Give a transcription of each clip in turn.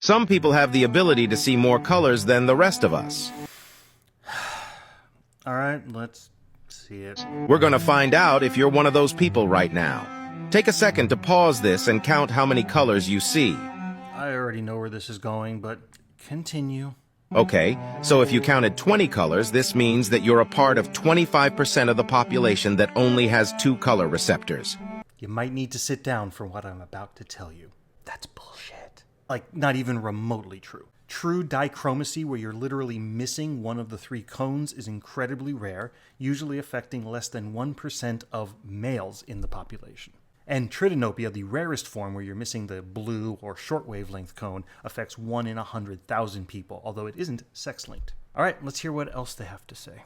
Some people have the ability to see more colors than the rest of us. All right, let's see it. We're going to find out if you're one of those people right now. Take a second to pause this and count how many colors you see. I already know where this is going, but continue. Okay, so if you counted 20 colors, this means that you're a part of 25% of the population that only has 2 color receptors. You might need to sit down for what I'm about to tell you. That's bullshit. Like, not even remotely true. True dichromacy, where you're literally missing one of the 3 cones, is incredibly rare, usually affecting less than 1% of males in the population. And tritanopia, the rarest form where you're missing the blue or short wavelength cone, affects 1 in 100,000 people, although it isn't sex-linked. All right, let's hear what else they have to say.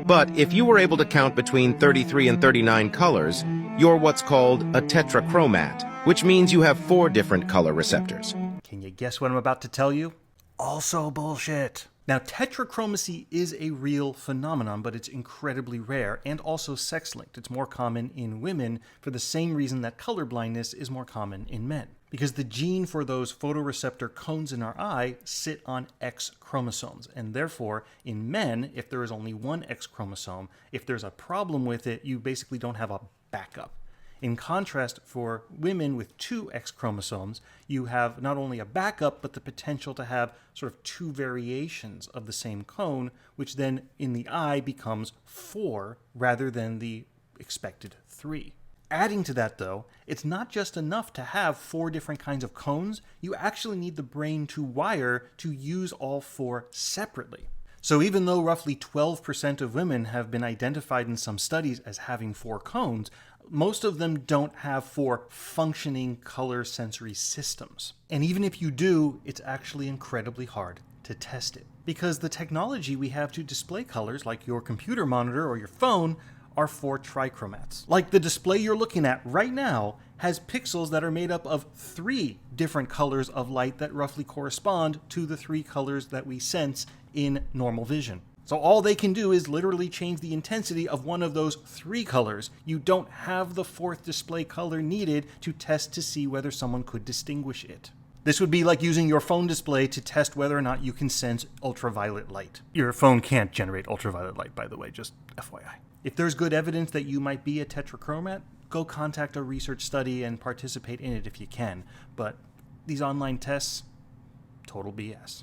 But if you were able to count between 33 and 39 colors, you're what's called a tetrachromat, which means you have 4 different color receptors. Can you guess what I'm about to tell you? Also bullshit. Now, tetrachromacy is a real phenomenon, but it's incredibly rare and also sex-linked. It's more common in women for the same reason that colorblindness is more common in men. Because the gene for those photoreceptor cones in our eye sit on X chromosomes. And therefore, in men, if there is only one X chromosome, if there's a problem with it, you basically don't have a backup. In contrast, for women with 2 X chromosomes, you have not only a backup, but the potential to have sort of 2 variations of the same cone, which then in the eye becomes 4 rather than the expected 3. Adding to that, though, it's not just enough to have 4 different kinds of cones. You actually need the brain to wire to use all 4 separately. So even though roughly 12% of women have been identified in some studies as having 4 cones, most of them don't have 4 functioning color sensory systems. And even if you do, it's actually incredibly hard to test it. Because the technology we have to display colors, like your computer monitor or your phone, are 4 trichromats. Like the display you're looking at right now has pixels that are made up of 3 different colors of light that roughly correspond to the 3 colors that we sense in normal vision. So all they can do is literally change the intensity of one of those 3 colors. You don't have the 4th display color needed to test to see whether someone could distinguish it. This would be like using your phone display to test whether or not you can sense ultraviolet light. Your phone can't generate ultraviolet light, by the way, just FYI. If there's good evidence that you might be a tetrachromat, go contact a research study and participate in it if you can. But these online tests, total BS.